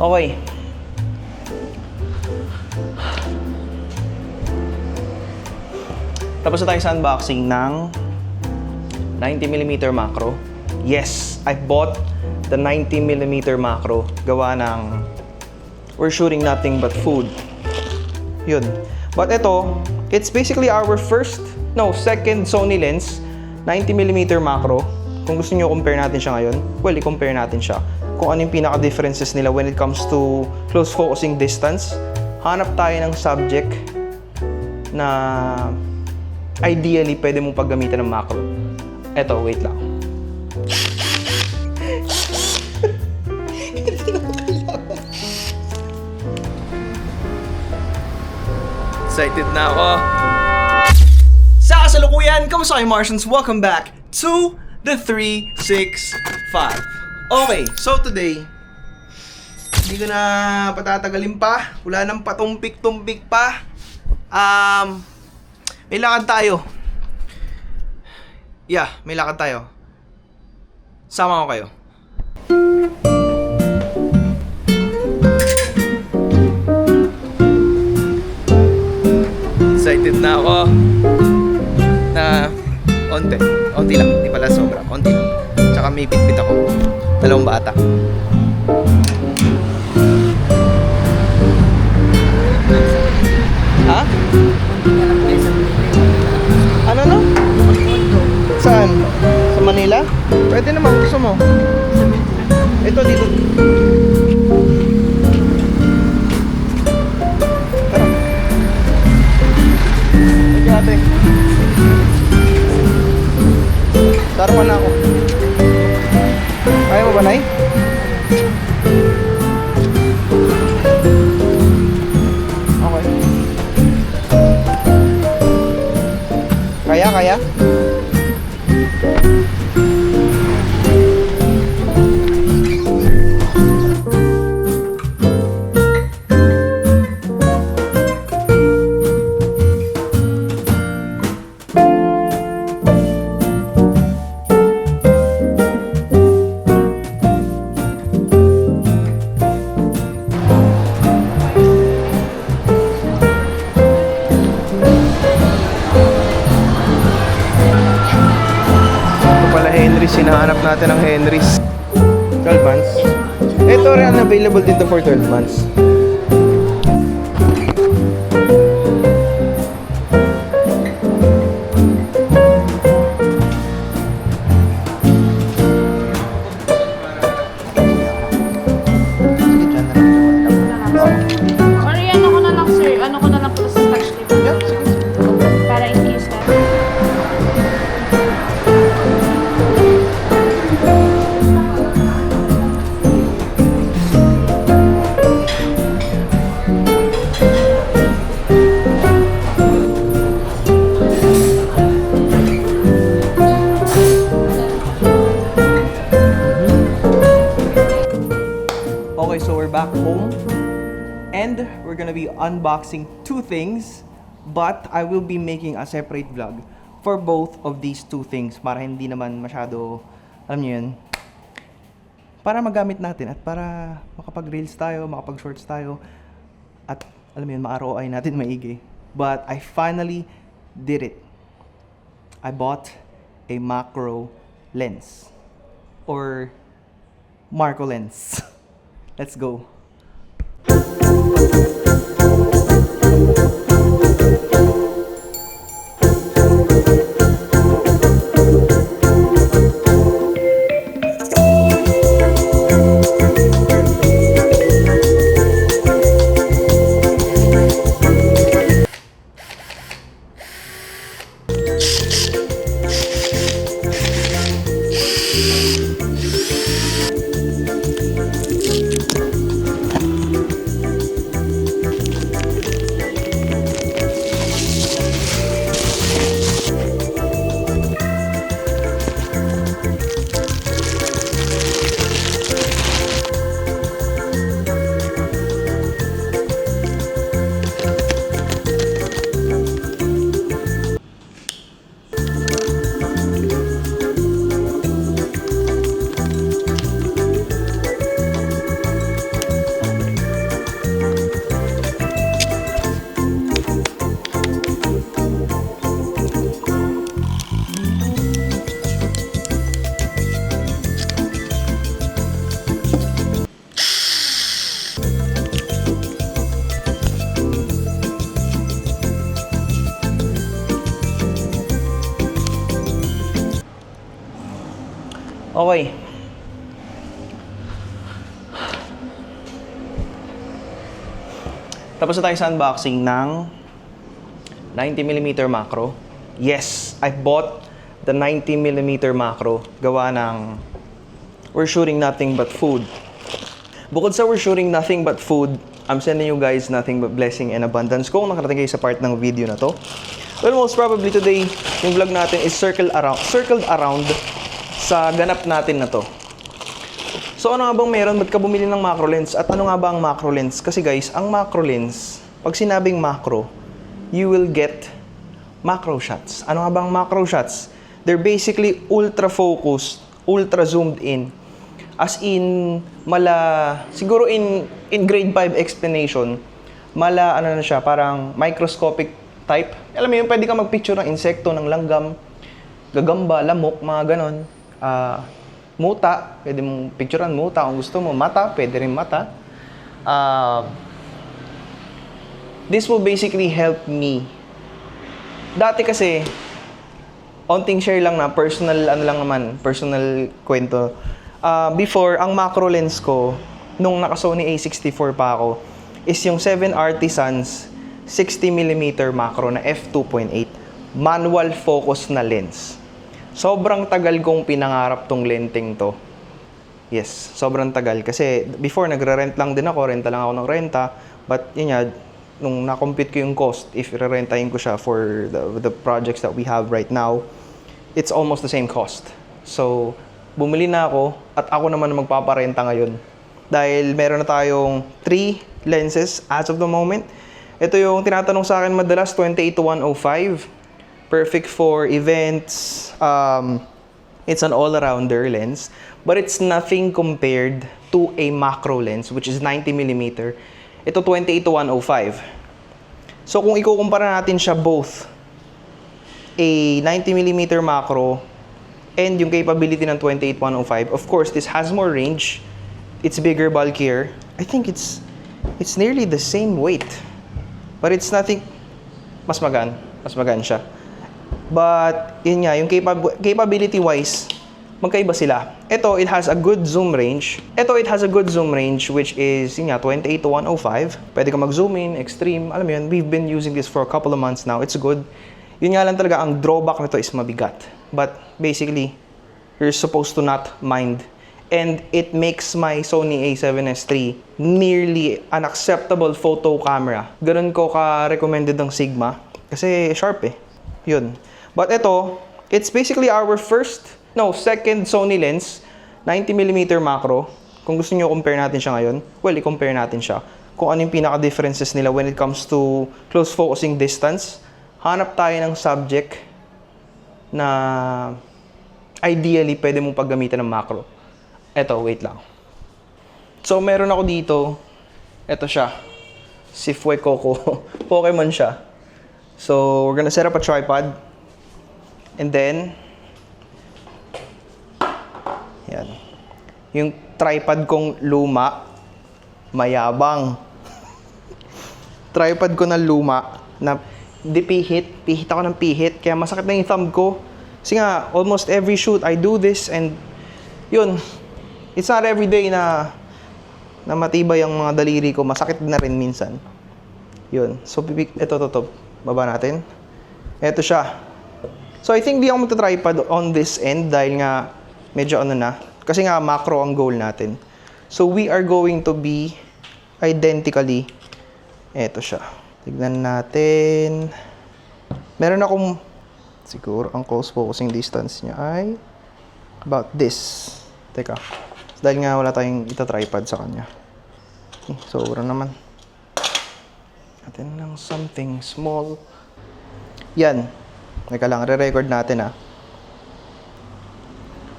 Okay. Tapos na tayo sa unboxing ng 90mm macro. Yes, I bought the 90mm macro. Gawa ng we're shooting nothing but food. Yun. But ito, it's basically our second Sony lens, 90mm macro. Kung gusto niyo compare natin siya ngayon, well, i-compare natin siya. Kung ano yung pinaka-differences nila when it comes to close focusing distance. Hanap tayo ng subject na ideally pwede mong paggamitan ng macro. Eto, wait lang. Excited na ako. Sa kasalukuyan, kamusta kayo Martians? Welcome back to the 365. Okay, so today, hindi ko na patatagalin pa. Wala nang patumpik-tumpik pa. May lakad tayo. Yeah, may lakad tayo. Sama ko kayo. Excited na ako. Na onti lang, hindi pala sobra, onti lang. Tsaka may bitbit ako. Dalawang bata. Ha? Ano no? Saan? Sa Manila? Pwede naman, gusto mo. Ito dito. Tara. Sige ate. Darwan na ako. Ayaw mo ba, Nay? Okay. Kaya? Hinahanap natin ang Henry's 12 months. Ito rin available dito for 12 months. Okay, so we're back home and we're gonna be unboxing two things, but I will be making a separate vlog for both of these two things para hindi naman masyado, alam niyo yun, para magamit natin at para makapag-reels tayo, makapag-shorts tayo at alam mo yun, ma-ROI natin maigi. But I finally did it. I bought a macro lens or Marco lens. Let's go. Okay. Tapos na tayo sa unboxing ng 90mm macro. Yes, I bought the 90mm macro. Gawa ng we're shooting nothing but food. Bukod sa we're shooting nothing but food, I'm sending you guys nothing but blessing and abundance. Kung nakarating kayo sa part ng video na to, well, most probably today, yung vlog natin is circled around sa ganap natin na to. So ano nga bang meron? Ba't ka bumili ng macro lens? At ano nga ba ang macro lens? Kasi guys, ang macro lens, pag sinabing macro, you will get macro shots. Ano nga bang macro shots? They're basically ultra focused, ultra zoomed in. As in, siguro in grade 5 explanation, ano na siya, parang microscopic type. Alam mo yun, pwede ka magpicture ng insekto, ng langgam, gagamba, lamok, mga ganon. Muta, pwede mong picturean muta kung gusto mo. Mata, pwede rin mata. This will basically help me. Dati kasi, onting share lang na, personal kwento. Before, ang macro lens ko, nung naka-Sony A64 pa ako, is yung 7 Artisans 60mm macro na f2.8. Manual focus na lens. Sobrang tagal kong pinangarap tong lenteng to. Yes, sobrang tagal. Kasi before, nagre-rent lang din ako. Renta lang ako ng renta. But yun nga, nung na-compute ko yung cost, if re-rentahin ko siya for the projects that we have right now, it's almost the same cost. So, bumili na ako at ako naman magpaparenta ngayon. Dahil meron na tayong 3 lenses as of the moment. Ito yung tinatanong sa akin madalas, 28-105. Perfect for events. It's an all-arounder lens. But it's nothing compared to a macro lens, which is 90mm. Ito 28-105. So kung ikukumpara natin siya both, a 90mm macro and yung capability ng 28-105, of course, this has more range. It's bigger, bulkier. I think it's nearly the same weight. But it's nothing, mas magaan siya. But, yun nga, yung capability-wise, magkaiba sila. Ito, it has a good zoom range. Which is, yun nga, 28-105. Pwede ka mag-zoom in, extreme. Alam mo yun, we've been using this for a couple of months now. It's good. Yun nga lang talaga, ang drawback nito is mabigat. But, basically, you're supposed to not mind. And it makes my Sony a7S III nearly an acceptable photo camera. Ganun ko ka-recommended ng Sigma. Kasi sharp eh. Yun. But ito, it's basically our second Sony lens, 90mm macro. Kung gusto nyo compare natin siya ngayon, well, i-compare natin siya. Kung ano yung pinaka-differences nila when it comes to close focusing distance. Hanap tayo ng subject na ideally pwede mong paggamitan ng macro. Eto, wait lang. So, meron ako dito. Eto siya. Si Fuecoco. Pokemon siya. So, we're gonna set up a tripod. And then, yan. Yung tripod kong luma, mayabang. Tripod ko na luma, na pihit ako ng pihit, kaya masakit na yung thumb ko. Kasi nga, almost every shoot, I do this and yun, it's not every day na matibay ang mga daliri ko. Masakit na rin minsan. Yun. So, ito, baba natin. Ito siya. So, I think di ako magta-tripod on this end dahil nga medyo ano na. Kasi nga macro ang goal natin. So, we are going to be identically. Ito siya. Tignan natin. Meron akong, siguro ang close focusing distance niya ay about this. Teka. Dahil nga wala tayong ita-tripod sa kanya. Sobra naman. Natin ng something small. Yan. Teka lang, re-record natin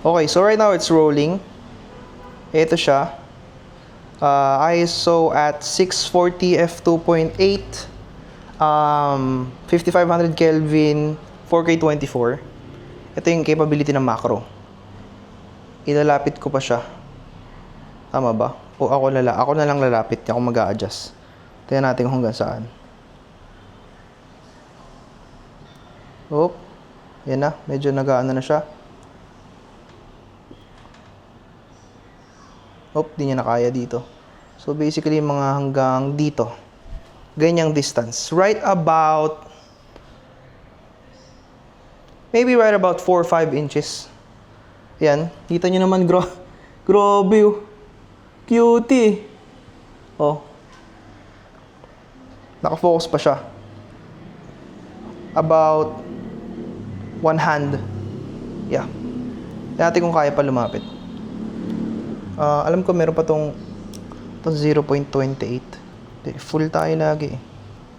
Okay, so right now it's rolling. Ito siya. ISO at 640 f2.8. 5500 Kelvin, 4K24. Ito yung capability ng macro. Ilalapit ko pa siya. Tama ba? O ako na lang lalapit. Ako mag-a-adjust. Tingnan natin kung hanggang saan. Yan na. Medyo nag-aano na siya. Oh, di niya na kaya dito. So, basically, mga hanggang dito. Ganyang distance. Right about, maybe right about 4 or 5 inches. Yan. Kita nyo naman, grabe oh. Cutie. Oh. Nakafocus pa siya. About 1 hand. Yeah. Dati kung kaya pa lumapit. Alam ko meron pa tong 0.28. Full tayo lagi eh.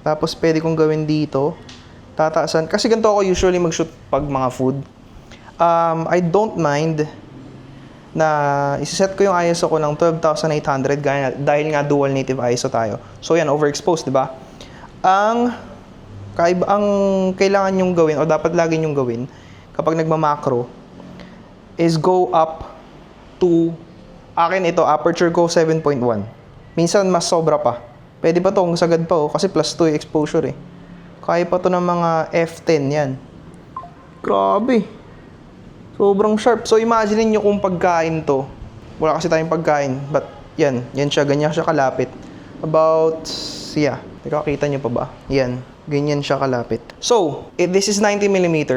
Tapos pwede kong gawin dito. Tataasan. Kasi ganito ako usually mag-shoot pag mga food. I don't mind na isiset ko yung ISO ko ng 12,800 dahil nga dual native ISO tayo. So yan, overexposed, di ba? Ang kailangan nyong gawin o dapat lagi nyong gawin kapag nagma-macro is go up to, akin ito, aperture ko 7.1. Minsan mas sobra pa. Pwede pa to, sagad pa oh, kasi plus 2 exposure eh. Kaya pa to ng mga F10 yan. Grabe. Sobrang sharp. So imagine niyo kung pagkain to. Wala kasi tayong pagkain. But yan siya, ganyan siya kalapit. About, yeah. Nakakita niyo pa ba? Yan. Ganyan siya kalapit. So, if this is 90mm.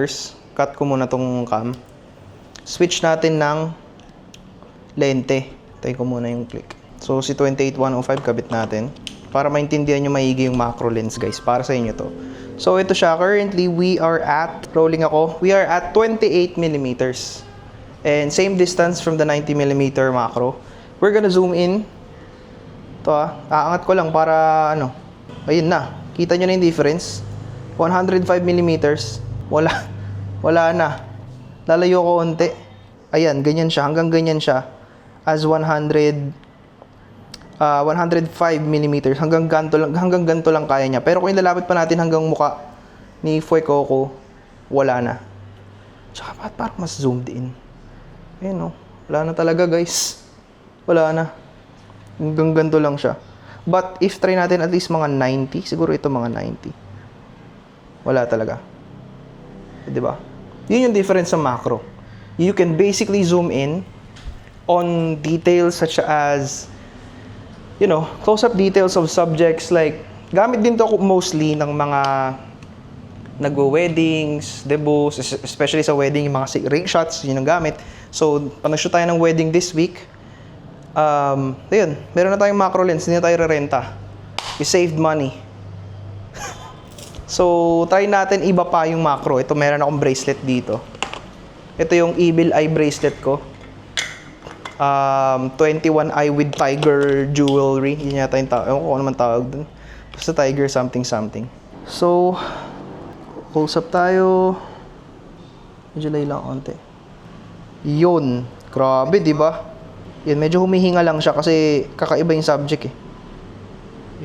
Cut ko muna tong cam. Switch natin ng lente. Tayo ko muna yung click. So, si 28-105 kabit natin. Para maintindihan nyo maigi yung macro lens, guys. Para sa inyo to. So, ito siya. Currently, we are at 28mm. And same distance from the 90mm macro. We're gonna zoom in. Ito aangat ko lang para ano. Ayun na. Kita nyo na yung difference. 105mm. Wala na. Lalayo ko unti. Ayan, ganyan siya. Hanggang ganyan siya. As 105mm. Hanggang ganto lang kaya niya. Pero kung ilalapit pa natin hanggang muka ni Fuecoco, wala na. Tsaka parang mas zoomed in. Ayun, wala na talaga, guys. Wala na. Hanggang ganto lang siya. But if try natin at least mga 90, siguro ito mga 90. Wala talaga. Diba? Yun yung difference sa macro. You can basically zoom in on details such as, close-up details of subjects like, gamit din to mostly ng mga nagwe-weddings, debuts, especially sa wedding, yung mga ring shots, yun ang gamit. So, pag-shoot tayo ng wedding this week, ayun, meron na tayong macro lens, hindi na tayo re-renta. We saved money. So, try natin iba pa yung macro. Ito, meron akong bracelet dito. Ito yung Evil Eye bracelet ko. 21 eye with tiger jewelry. Yun yata yung tawag. Ewan ko ano naman tawag dun. Basta tiger something. So, close up tayo. Medyo lay lang konti. Yun. Grabe, di ba? Yan, medyo humihinga lang siya kasi kakaiba yung subject eh.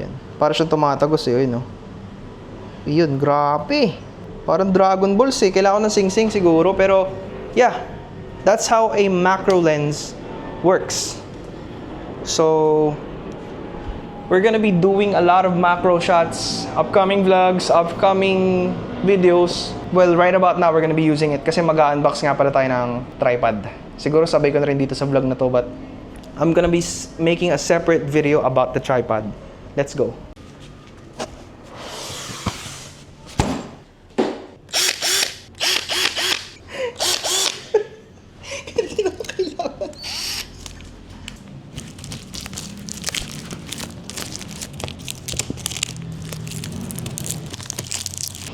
Yan. Para siyang tumatagos eh. Yun, Yun, grabe. Parang Dragon Balls eh. Kailangan ko ng sing-sing siguro. Pero, yeah. That's how a macro lens works. So, we're gonna be doing a lot of macro shots, upcoming vlogs, upcoming videos. Well, right about now, we're gonna be using it kasi mag-unbox nga pala tayo ng tripod. Siguro sabay ko na rin dito sa vlog na to, but I'm gonna be making a separate video about the tripod. Let's go.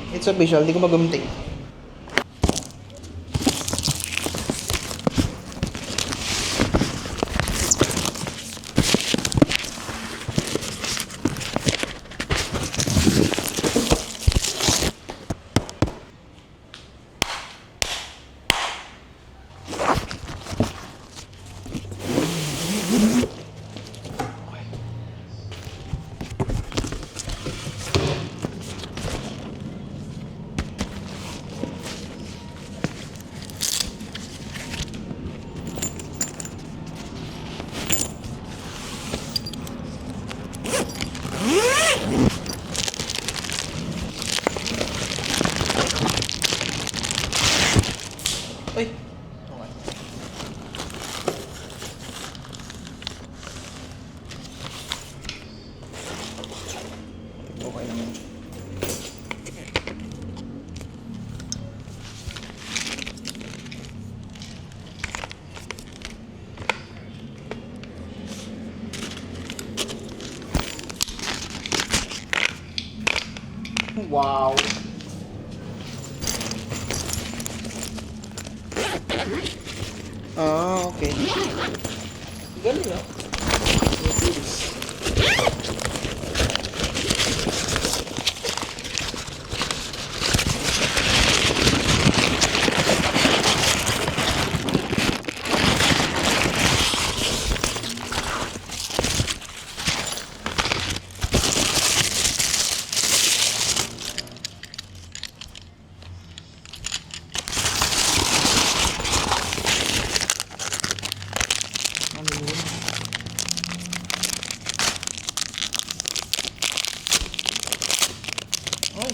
It's official, hindi ko magumunting. Wow. Ah, okay. Galing ah. Ano yun? Ay.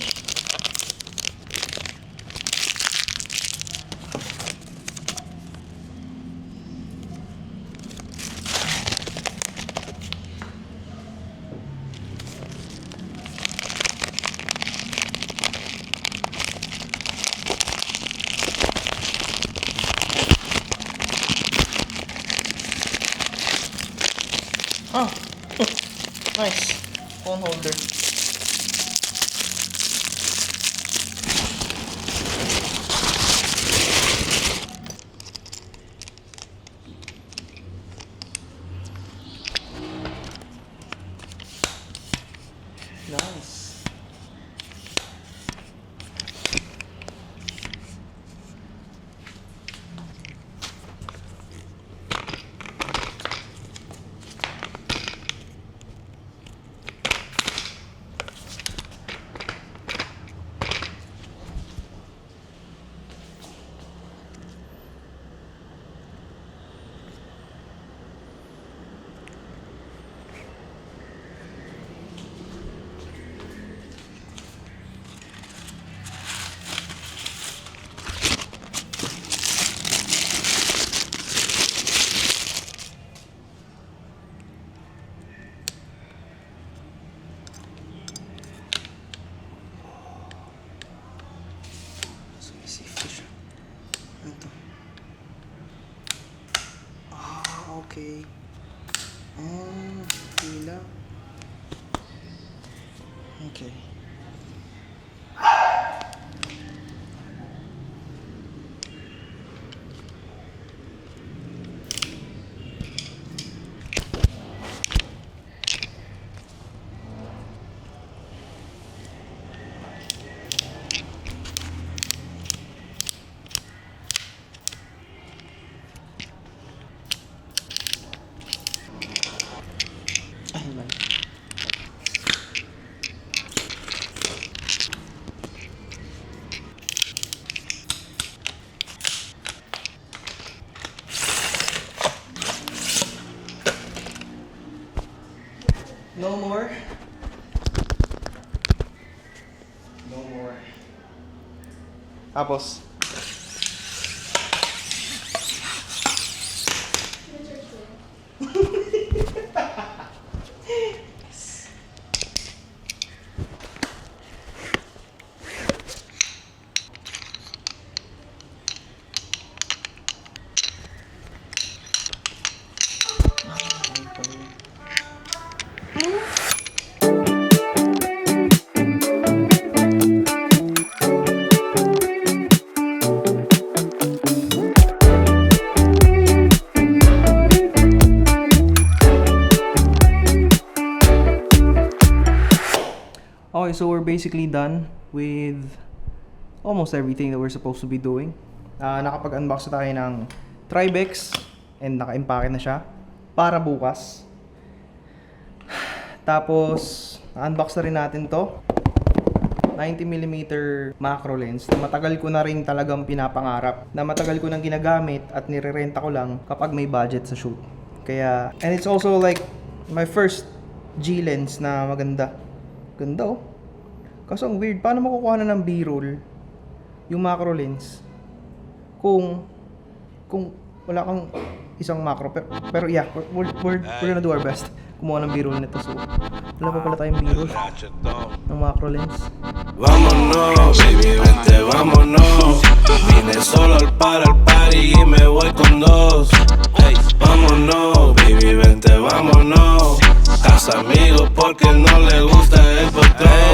Ah, nice. Phone holder. Nice. Safety siya. Ito. Ah, okay. Ah, pila. Okay. Ay, man. No more. No more. Tapos, okay, so we're basically done with almost everything that we're supposed to be doing. Nakapag-unbox na tayo ng Tribex and naka-impake na siya para bukas. Tapos, unbox na rin natin to 90mm macro lens na matagal ko na rin talagang pinapangarap, na matagal ko nang ginagamit at nirerenta ko lang kapag may budget sa shoot. Kaya, and it's also like my first G lens na maganda. Ganda oh. Kaso ang weird, paano makukuha na ng B-roll yung macro lens kung wala kang isang macro. Pero yeah, we're gonna do our best kumuha ng B-roll nito. So, wala pa pala tayong B-roll ng macro lens. Vámonos, baby, vente, vámonos. Vine solo al party y me voy con dos. Hey, vámonos, baby, vente, vámonos. Casa amigos porque no le gusta el patrón.